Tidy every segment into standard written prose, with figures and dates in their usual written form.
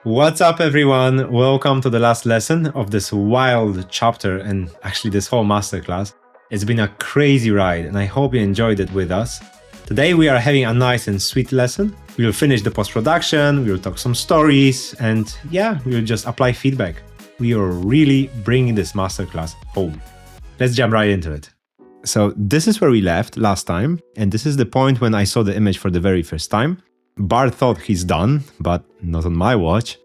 What's up, everyone? Welcome to the last lesson of this wild chapter and actually this whole masterclass. It's been a crazy ride and I hope you enjoyed it with us. Today we are having a nice and sweet lesson. We will finish the post-production, we will talk some stories, and yeah, we will just apply feedback. We are really bringing this masterclass home. Let's jump right into it. So this is where we left last time, and this is the point when I saw the image for the very first time. Bart thought he's done, but not on my watch.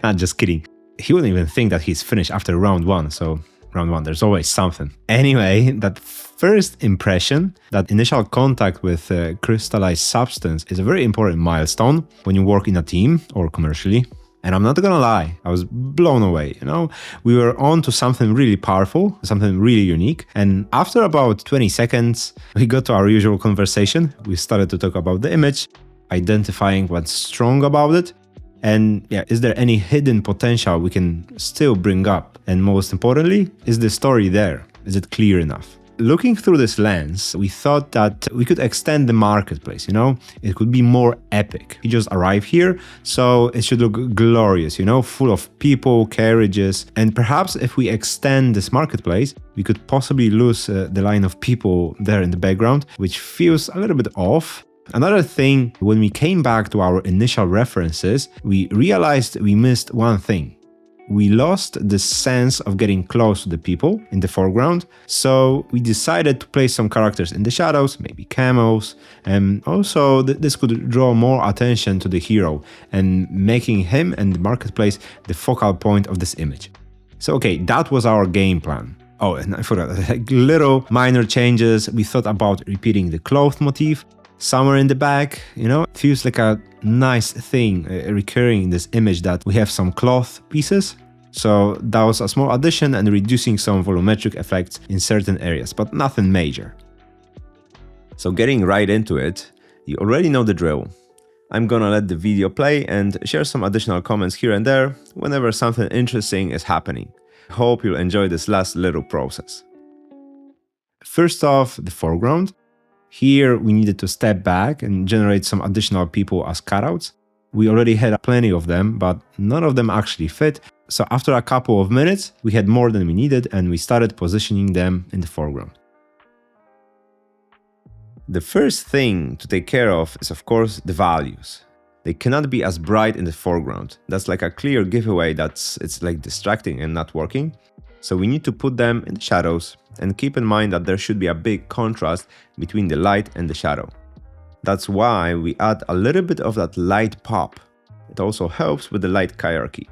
Not just kidding. He wouldn't even think that he's finished after round one, so round one, there's always something. Anyway, that first impression, that initial contact with crystallized substance is a very important milestone when you work in a team or commercially. And I'm not gonna lie, I was blown away, We were on to something really powerful, something really unique. And after about 20 seconds, we got to our usual conversation. We started to talk about the image, identifying what's strong about it. And yeah, is there any hidden potential we can still bring up? And most importantly, is the story there? Is it clear enough? Looking through this lens, we thought that we could extend the marketplace, It could be more epic. You just arrive here, so it should look glorious, Full of people, carriages. And perhaps if we extend this marketplace, we could possibly lose the line of people there in the background, which feels a little bit off. Another thing, when we came back to our initial references, we realized we missed one thing. We lost the sense of getting close to the people in the foreground, so we decided to place some characters in the shadows, maybe camels, and also this could draw more attention to the hero and making him and the marketplace the focal point of this image. So okay, that was our game plan. Oh, and I forgot, little minor changes. We thought about repeating the cloth motif somewhere in the back, It feels like a nice thing recurring in this image that we have some cloth pieces. So that was a small addition and reducing some volumetric effects in certain areas, but nothing major. So getting right into it, you already know the drill. I'm gonna let the video play and share some additional comments here and there whenever something interesting is happening. Hope you'll enjoy this last little process. First off, the foreground. Here we needed to step back and generate some additional people as cutouts. We already had plenty of them, but none of them actually fit. So after a couple of minutes, we had more than we needed and we started positioning them in the foreground. The first thing to take care of is, of course, the values. They cannot be as bright in the foreground. That's like a clear giveaway that it's like distracting and not working. So we need to put them in the shadows and keep in mind that there should be a big contrast between the light and the shadow. That's why we add a little bit of that light pop. It also helps with the light hierarchy.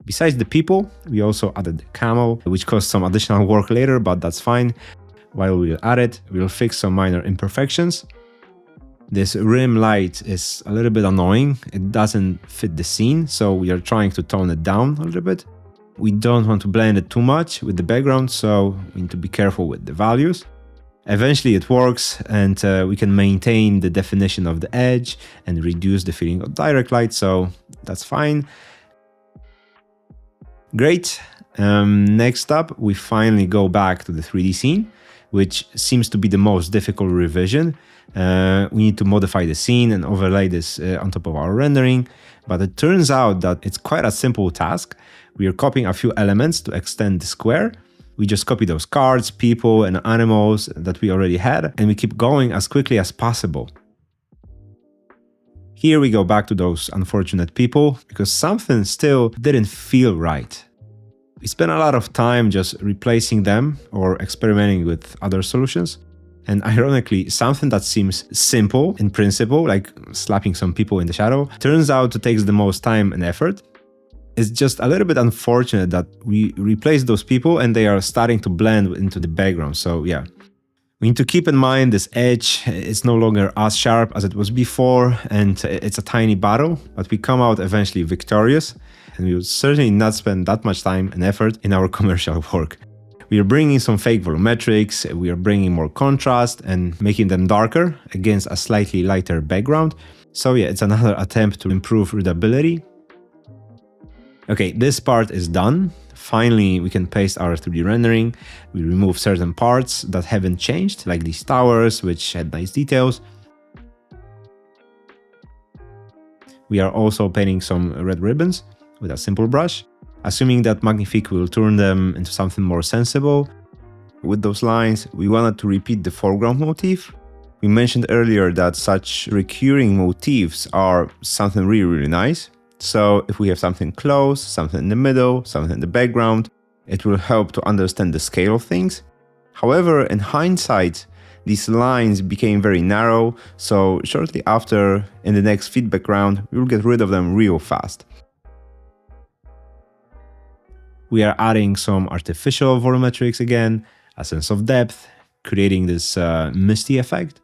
Besides the people, we also added the camel, which caused some additional work later, but that's fine. While we'll add it, we'll fix some minor imperfections. This rim light is a little bit annoying. It doesn't fit the scene, so we are trying to tone it down a little bit. We don't want to blend it too much with the background, so we need to be careful with the values. Eventually it works and we can maintain the definition of the edge and reduce the feeling of direct light, so that's fine. Great. Next up, we finally go back to the 3D scene, which seems to be the most difficult revision. We need to modify the scene and overlay this on top of our rendering, but it turns out that it's quite a simple task. We are copying a few elements to extend the square. We just copy those cards, people, and animals that we already had, and we keep going as quickly as possible. Here we go back to those unfortunate people, because something still didn't feel right. We spent a lot of time just replacing them or experimenting with other solutions. And ironically, something that seems simple in principle, like slapping some people in the shadow, turns out to take the most time and effort. It's just a little bit unfortunate that we replaced those people and they are starting to blend into the background. So yeah, we need to keep in mind this edge is no longer as sharp as it was before, and it's a tiny battle, but we come out eventually victorious, and we will certainly not spend that much time and effort in our commercial work. We are bringing some fake volumetrics, we are bringing more contrast and making them darker against a slightly lighter background. So yeah, it's another attempt to improve readability. Okay, this part is done. Finally, we can paste our 3D rendering. We remove certain parts that haven't changed, like these towers, which had nice details. We are also painting some red ribbons with a simple brush, assuming that Magnifique will turn them into something more sensible. With those lines, we wanted to repeat the foreground motif. We mentioned earlier that such recurring motifs are something really nice. So if we have something close, something in the middle, something in the background, it will help to understand the scale of things. However, in hindsight, these lines became very narrow, so shortly after, in the next feedback round, we will get rid of them real fast. We are adding some artificial volumetrics again, a sense of depth, creating this misty effect.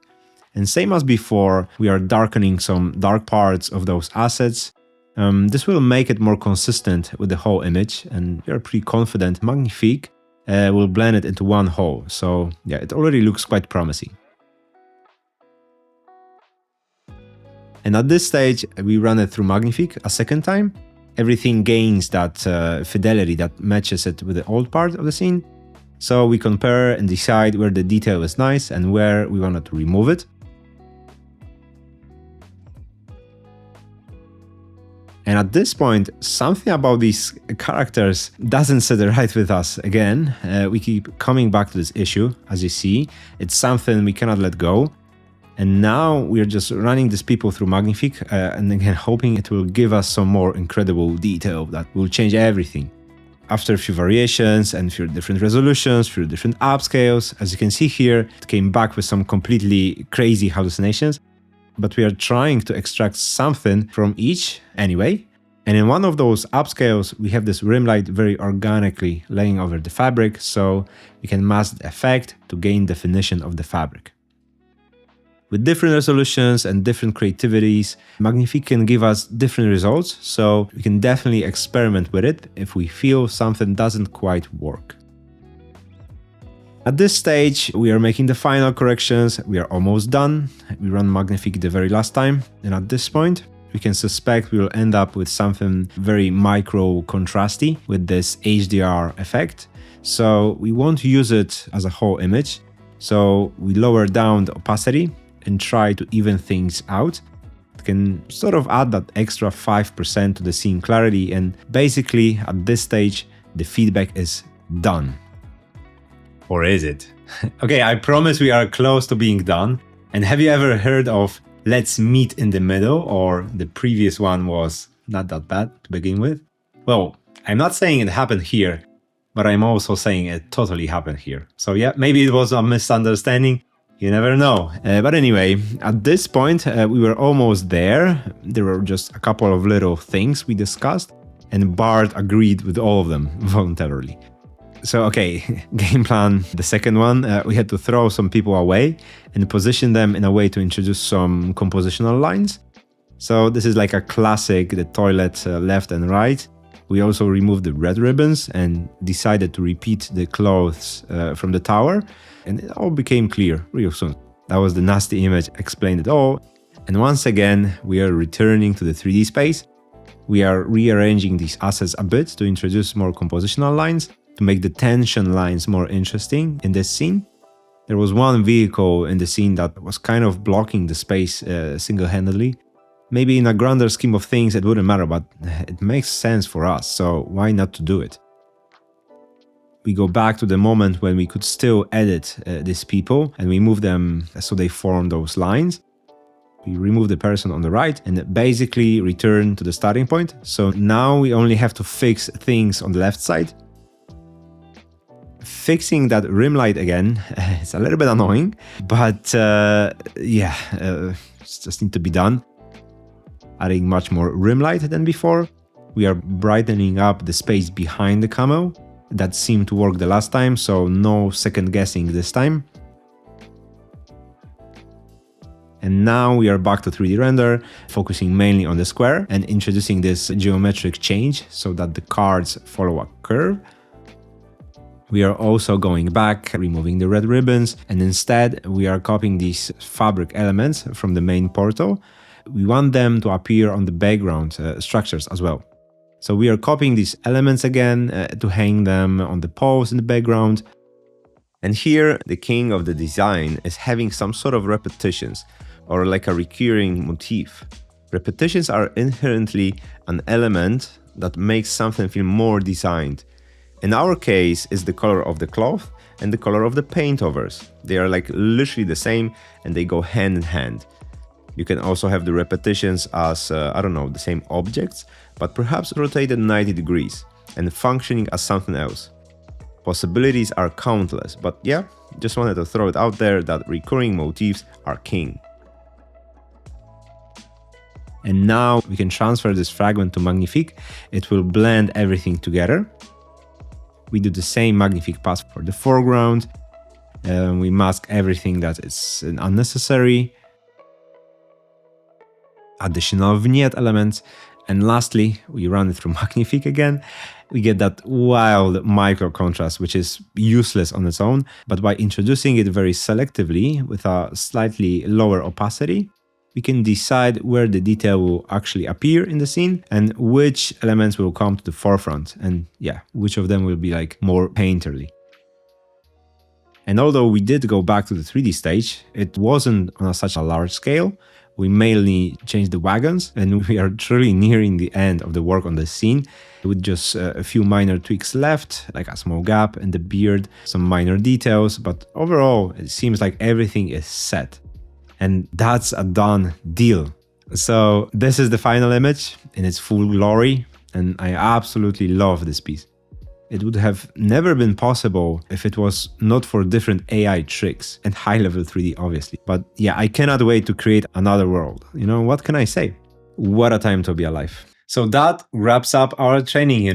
And same as before, we are darkening some dark parts of those assets. This will make it more consistent with the whole image, and we are pretty confident Magnifique will blend it into one whole. So yeah, it already looks quite promising. And at this stage, we run it through Magnifique a second time. Everything gains that fidelity that matches it with the old part of the scene. So we compare and decide where the detail is nice and where we wanted to remove it. And at this point, something about these characters doesn't sit right with us again. We keep coming back to this issue, as you see. It's something we cannot let go. And now we're just running these people through Magnifique and again hoping it will give us some more incredible detail that will change everything. After a few variations and a few different resolutions, a few different upscales, as you can see here, it came back with some completely crazy hallucinations. But we are trying to extract something from each anyway. And in one of those upscales, we have this rim light very organically laying over the fabric, so we can mask the effect to gain definition of the fabric. With different resolutions and different creativities, Magnifique can give us different results, so we can definitely experiment with it if we feel something doesn't quite work. At this stage, we are making the final corrections. We are almost done. We run Magnifique the very last time, and at this point, we can suspect we will end up with something very micro contrasty with this HDR effect. So we won't use it as a whole image. So we lower down the opacity and try to even things out. It can sort of add that extra 5% to the scene clarity, and basically at this stage, the feedback is done. Or is it? Okay, I promise we are close to being done. And have you ever heard of Let's Meet in the Middle, or the previous one was not that bad to begin with? Well, I'm not saying it happened here, but I'm also saying it totally happened here. So yeah, maybe it was a misunderstanding. You never know. But anyway, at this point, we were almost there. There were just a couple of little things we discussed, and Bart agreed with all of them voluntarily. So, okay, game plan, the second one, we had to throw some people away and position them in a way to introduce some compositional lines. So this is like a classic, the toilet left and right. We also removed the red ribbons and decided to repeat the clothes from the tower. And it all became clear real soon. That was the nasty image, explained it all. And once again, we are returning to the 3D space. We are rearranging these assets a bit to introduce more compositional lines, to make the tension lines more interesting in this scene. There was one vehicle in the scene that was kind of blocking the space single-handedly. Maybe in a grander scheme of things it wouldn't matter, but it makes sense for us, so why not to do it? We go back to the moment when we could still edit these people, and we move them so they form those lines. We remove the person on the right and basically return to the starting point. So now we only have to fix things on the left side. Fixing that rim light again, it's a little bit annoying, but yeah, it just need to be done. Adding much more rim light than before. We are brightening up the space behind the camo. That seemed to work the last time, so no second guessing this time. And now we are back to 3D render, focusing mainly on the square and introducing this geometric change so that the cards follow a curve. We are also going back, removing the red ribbons, and instead we are copying these fabric elements from the main portal. We want them to appear on the background structures as well. So we are copying these elements again to hang them on the poles in the background. And here the king of the design is having some sort of repetitions or like a recurring motif. Repetitions are inherently an element that makes something feel more designed. In our case, it's the color of the cloth and the color of the paint overs. They are like literally the same and they go hand in hand. You can also have the repetitions as, the same objects, but perhaps rotated 90 degrees and functioning as something else. Possibilities are countless, but yeah, just wanted to throw it out there that recurring motifs are king. And now we can transfer this fragment to Magnifique. It will blend everything together. We do the same Magnifique path for the foreground. We mask everything that is unnecessary. Additional vignette elements. And lastly, we run it through Magnifique again. We get that wild micro contrast, which is useless on its own. But by introducing it very selectively with a slightly lower opacity, we can decide where the detail will actually appear in the scene and which elements will come to the forefront, and yeah, which of them will be like more painterly. And although we did go back to the 3D stage, it wasn't on such a large scale. We mainly changed the wagons, and we are truly nearing the end of the work on the scene with just a few minor tweaks left, like a small gap in the beard, some minor details, but overall it seems like everything is set. And that's a done deal. So this is the final image in its full glory, and I absolutely love this piece. It would have never been possible if it was not for different AI tricks and high-level 3D, obviously. But yeah, I cannot wait to create another world. You know, what can I say? What a time to be alive. So that wraps up our training,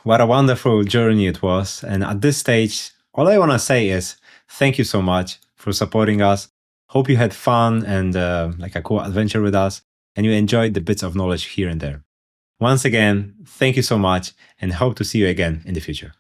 What a wonderful journey it was. And at this stage, all I want to say is thank you so much for supporting us. Hope you had fun and like a cool adventure with us, and you enjoyed the bits of knowledge here and there. Once again, thank you so much, and hope to see you again in the future.